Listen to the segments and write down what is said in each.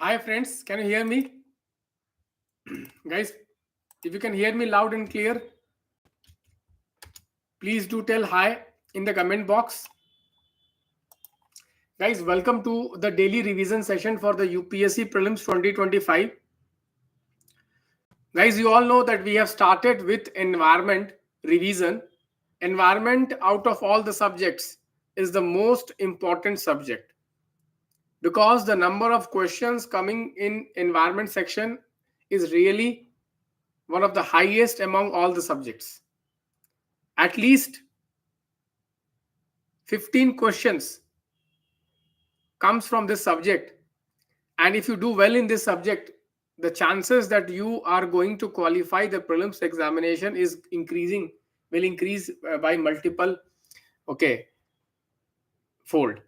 Hi friends, can you hear me? Guys, if you can hear me loud and clear, please do tell hi in the comment box. Guys, welcome to the daily revision session for the UPSC Prelims 2025. Guys, you all know that we have started with environment revision. Environment out of all the subjects is the most important subject because the number of questions coming in environment section is really one of the highest among all the subjects. At least 15 questions comes from this subject, and if you do well in this subject, the chances that you are going to qualify the prelims examination is increasing, will increase by multiple fold.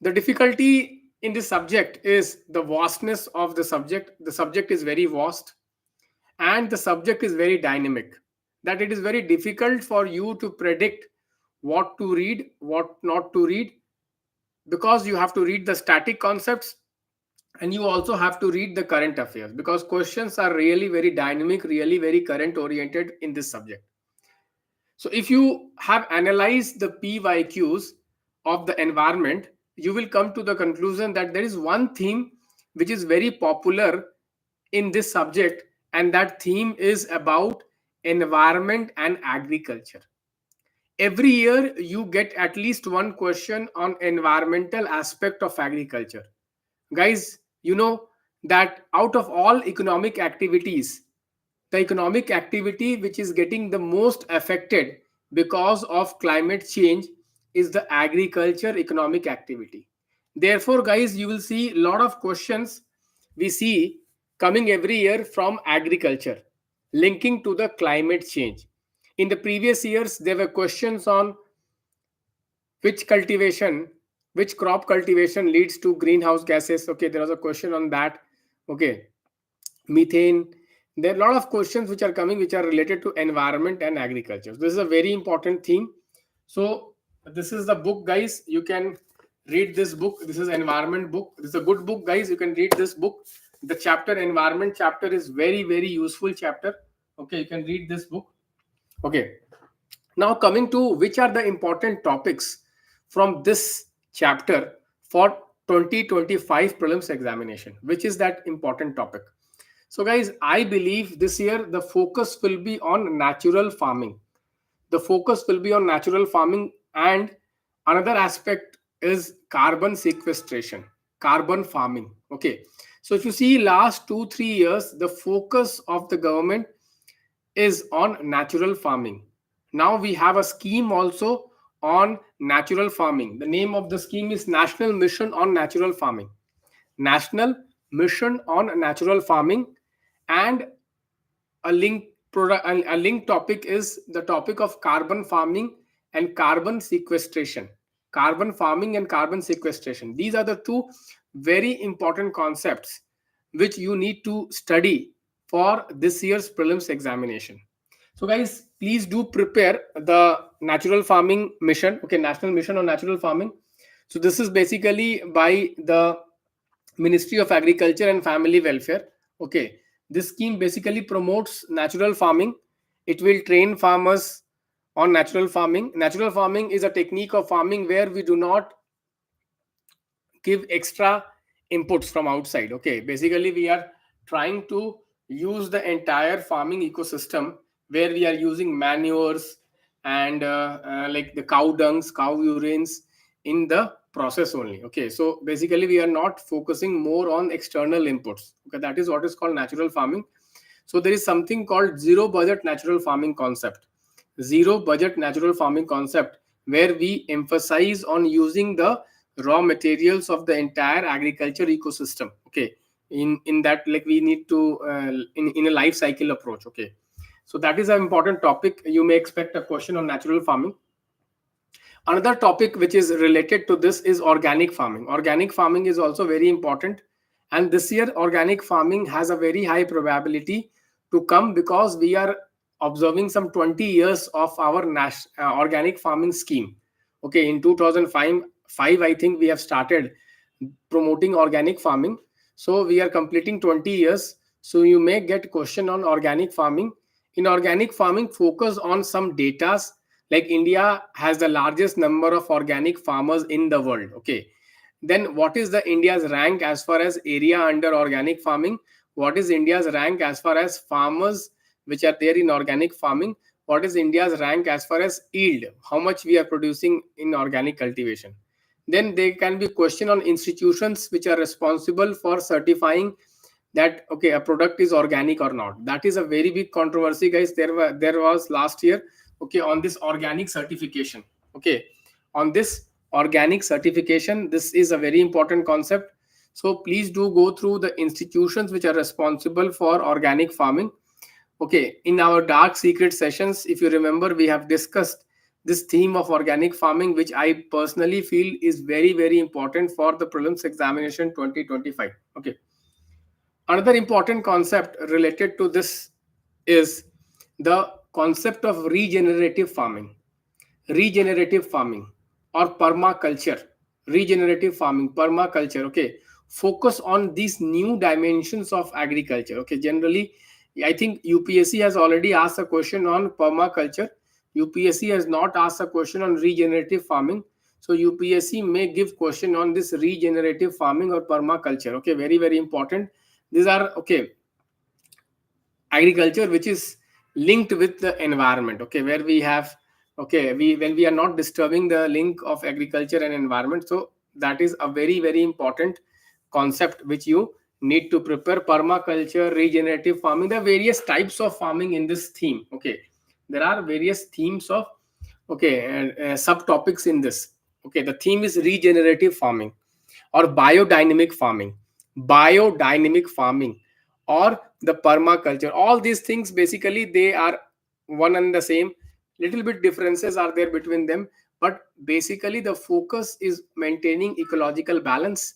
The difficulty in this subject is the vastness of the subject. The subject is very vast and the subject is very dynamic, that it is very difficult for you to predict what to read, what not to read, because you have to read the static concepts and you also have to read the current affairs, because questions are really very dynamic, really very current oriented in this subject. So if you have analyzed the PYQs of the environment, you will come to the conclusion that there is one theme which is very popular in this subject, and that theme is about environment and agriculture. Every year you get at least one question on environmental aspect of agriculture. Guys, you know that out of all economic activities, the economic activity which is getting the most affected because of climate change is the agriculture economic activity. Therefore, guys, you will see a lot of questions we see coming every year from agriculture linking to the climate change. In the previous years, there were questions on which cultivation, which crop cultivation leads to greenhouse gases. Okay, there was a question on that. Okay, methane. There are a lot of questions which are coming which are related to environment and agriculture. This is a very important theme. So this is the book, guys. You can read this book. This is environment book. This is a good book, guys. You can read this book. The chapter environment chapter is very useful chapter. Okay, you can read this book. Okay, now coming to which are the important topics from this chapter for 2025 prelims examination, which is that important topic. So guys, I believe this year the focus will be on natural farming. The focus will be on natural farming, and another aspect is carbon sequestration, carbon farming. Okay, so if you see last 2-3 years, the focus of the government is on natural farming. Now we have a scheme also on natural farming. The name of the scheme is National Mission on Natural Farming. National Mission on Natural Farming. And a link topic is the topic of carbon farming and carbon sequestration. Carbon farming and carbon sequestration. These are the two very important concepts which you need to study for this year's prelims examination. So guys, please do prepare the natural farming mission. Okay, National Mission on Natural Farming. So this is basically by the Ministry of Agriculture and Family Welfare. Okay, this scheme basically promotes natural farming. It will train farmers on natural farming. Natural farming is a technique of farming where we do not give extra inputs from outside. Okay, basically we are trying to use the entire farming ecosystem where we are using manures and like the cow dungs, cow urines in the process only. Okay, so basically we are not focusing more on external inputs. Okay, that is what is called natural farming. So there is something called zero budget natural farming concept. Zero budget natural farming concept, where we emphasize on using the raw materials of the entire agriculture ecosystem. Okay, in that, like, we need to in a life cycle approach. Okay, so that is an important topic. You may expect a question on natural farming. Another topic which is related to this is organic farming. Organic farming is also very important, and this year organic farming has a very high probability to come because we are observing some 20 years of our organic farming scheme. Okay, in 2005 I think we have started promoting organic farming. So we are completing 20 years. So you may get question on organic farming. In organic farming, focus on some datas, like India has the largest number of organic farmers in the world. Okay. Then what is the India's rank as far as area under organic farming? What is India's rank as far as farmers which are there in organic farming? What is India's rank as far as yield? How much we are producing in organic cultivation? Then there can be question on institutions which are responsible for certifying that okay, a product is organic or not. That is a very big controversy, guys. There was last year, okay, on this organic certification. Okay, on this organic certification, this is a very important concept. So please do go through the institutions which are responsible for organic farming. Okay, in our dark secret sessions, if you remember, we have discussed this theme of organic farming, which I personally feel is very, very important for the prelims examination 2025. Okay, another important concept related to this is the concept of regenerative farming or permaculture. Regenerative farming, permaculture. Okay, focus on these new dimensions of agriculture. Okay, generally I think UPSC has already asked a question on permaculture. UPSC has not asked a question on regenerative farming. So UPSC may give question on this regenerative farming or permaculture. Okay, very, very important. These are okay, agriculture which is linked with the environment. Okay, where we have, okay, we when we are not disturbing the link of agriculture and environment. So that is a very, very important concept which you need to prepare. Permaculture, regenerative farming, there are various types of farming in this theme. Okay, there are various themes of, okay, subtopics in this. Okay, the theme is regenerative farming or biodynamic farming or the permaculture. All these things basically they are one and the same. Little bit differences are there between them, but basically the focus is maintaining ecological balance.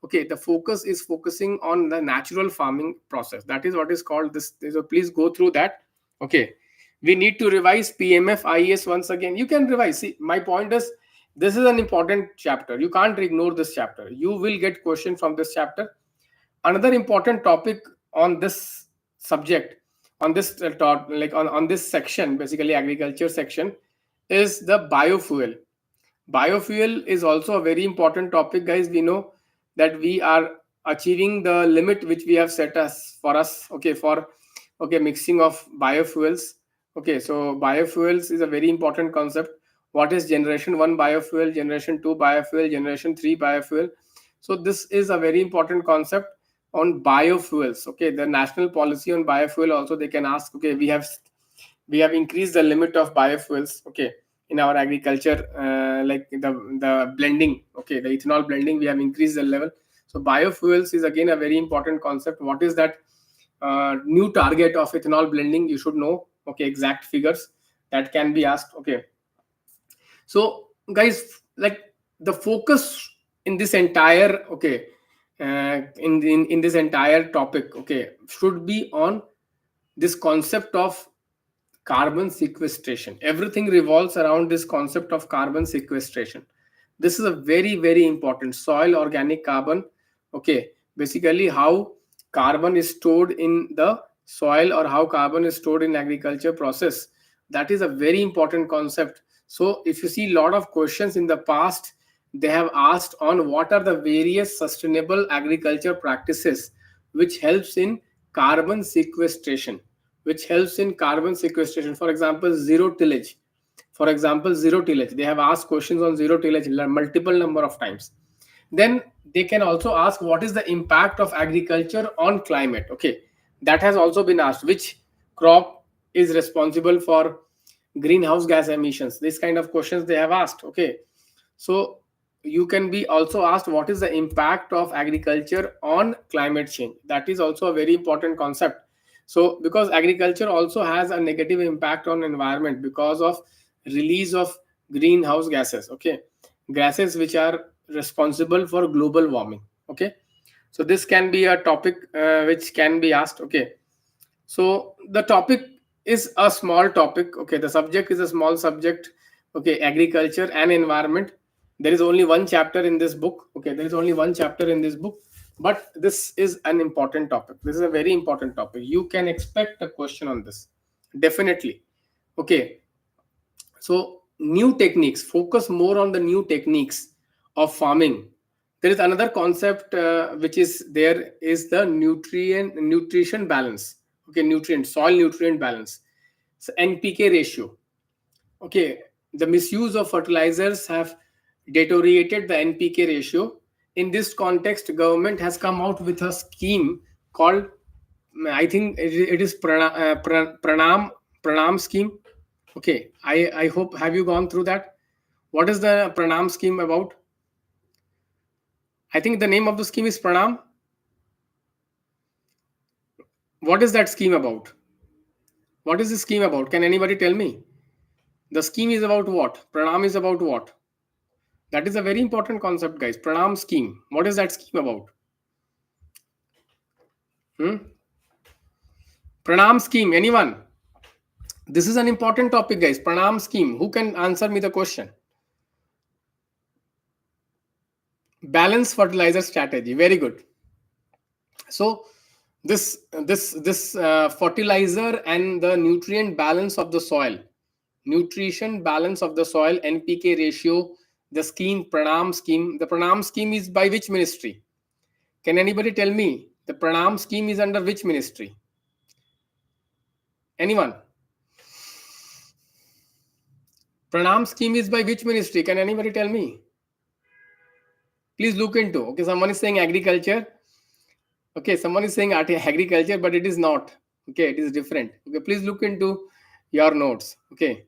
Okay, the focus is focusing on the natural farming process. That is what is called this. So please go through that. Okay, we need to revise PMF IAS once again. You can revise. See, my point is this is an important chapter. You can't ignore this chapter. You will get question from this chapter. Another important topic on this subject, on this like on this section, basically agriculture section, is the biofuel. Biofuel is also a very important topic, guys. We know that we are achieving the limit which we have set us for us. Okay, for okay, mixing of biofuels. Okay, so biofuels is a very important concept. What is generation 1 biofuel, generation 2 biofuel, generation 3 biofuel? So this is a very important concept on biofuels. Okay, the national policy on biofuel also they can ask. Okay, we have increased the limit of biofuels. Okay, in our agriculture, like the blending. Okay, the ethanol blending, we have increased the level. So biofuels is again a very important concept. What is that new target of ethanol blending? You should know. Okay, exact figures that can be asked. Okay, so guys, like the focus in this entire, okay, in this entire topic, okay, should be on this concept of carbon sequestration. Everything revolves around this concept of carbon sequestration. This is a very, very important. Soil organic carbon. Okay, basically how carbon is stored in the soil or how carbon is stored in agriculture process. That is a very important concept. So if you see a lot of questions in the past, they have asked on what are the various sustainable agriculture practices which helps in carbon sequestration, For example, zero tillage. They have asked questions on zero tillage multiple number of times. Then they can also ask what is the impact of agriculture on climate. Okay, that has also been asked. Which crop is responsible for greenhouse gas emissions? This kind of questions they have asked. Okay, so you can be also asked what is the impact of agriculture on climate change. That is also a very important concept. So because agriculture also has a negative impact on environment because of release of greenhouse gases. Okay, gases which are responsible for global warming. Okay, so this can be a topic which can be asked. Okay, so the topic is a small topic. Okay, the subject is a small subject. Okay, agriculture and environment. There is only one chapter in this book. Okay, there is only one chapter in this book, but this is an important topic. This is a very important topic. You can expect a question on this, definitely. Okay, so new techniques, focus more on the new techniques of farming. There is another concept which is there, is the nutrition balance. Okay, nutrient soil nutrient balance. So NPK ratio. Okay, the misuse of fertilizers have deteriorated the NPK ratio. In this context, government has come out with a scheme called, I think it is Pranam scheme. Okay, I hope, have you gone through that? What is the Pranam scheme about? I think the name of the scheme is Pranam. What is that scheme about? What is the scheme about? Can anybody tell me? The scheme is about what? Pranam is about what? That is a very important concept, guys. Pranam scheme. What is that scheme about? Pranam scheme. Anyone? This is an important topic, guys. Pranam scheme. Who can answer me the question? Balanced fertilizer strategy. Very good. So this fertilizer and the nutrient balance of the soil, nutrition balance of the soil, NPK ratio, the scheme, Pranam scheme. The Pranam scheme is by which ministry? Can anybody tell me the Pranam scheme is under which ministry? Anyone? Pranam scheme is by which ministry? Can anybody tell me? Please look into. Okay, someone is saying agriculture. Okay, someone is saying agriculture, but it is not. Okay, it is different. Okay, please look into your notes. Okay.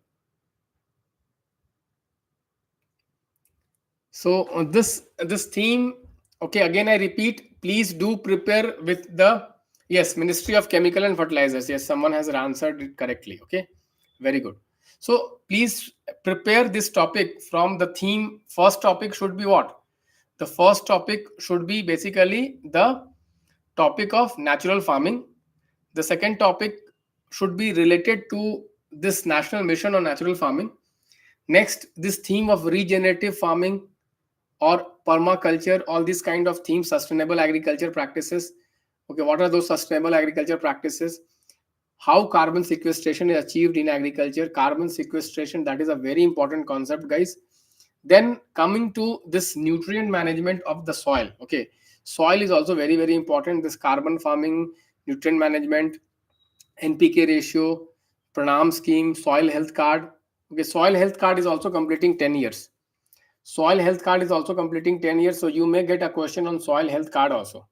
So this theme. Okay, again I repeat. Please do prepare with the, yes, Ministry of Chemical and Fertilizers. Yes, someone has answered it correctly. Okay, very good. So please prepare this topic from the theme. First topic should be what? The first topic should be basically the topic of natural farming. The second topic should be related to this national mission on natural farming. Next, this theme of regenerative farming or permaculture, all these kind of themes, sustainable agriculture practices. Okay, what are those sustainable agriculture practices? How carbon sequestration is achieved in agriculture. Carbon sequestration, that is a very important concept, guys. Then coming to this nutrient management of the soil. Okay, soil is also very, very important. This carbon farming, nutrient management, NPK ratio, Pranam scheme, soil health card. Okay, soil health card is also completing 10 years. Soil health card is also completing 10 years. So you may get a question on soil health card also.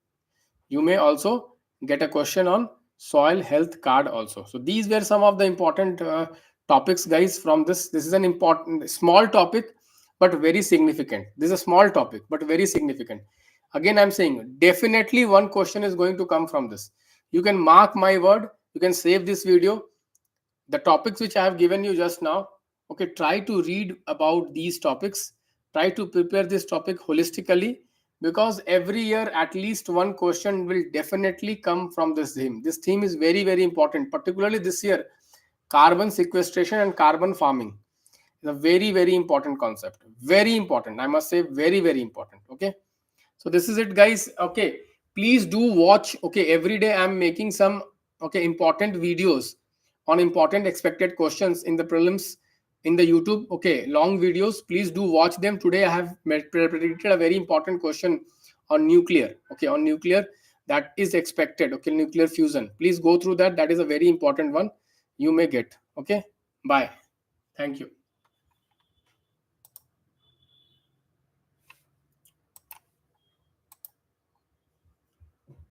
You may also get a question on soil health card also. So these were some of the important topics, guys, from this. This is an important small topic, but very significant. This is a small topic, but very significant. Again, I'm saying definitely one question is going to come from this. You can mark my word. You can save this video. The topics which I have given you just now. Okay, try to read about these topics. Try to prepare this topic holistically, because every year at least one question will definitely come from this theme. This theme is very, very important, particularly this year. Carbon sequestration and carbon farming is a very, very important concept. Very important. I must say very, very important. Okay. So this is it, guys. Okay. Please do watch. Okay. Every day I'm making some important videos on important expected questions in the prelims in the YouTube. Okay, long videos. Please do watch them. Today I have predicted a very important question on nuclear. Okay, on nuclear that is expected. Okay, nuclear fusion. Please go through that. That is a very important one. You may get. Okay, bye. Thank you.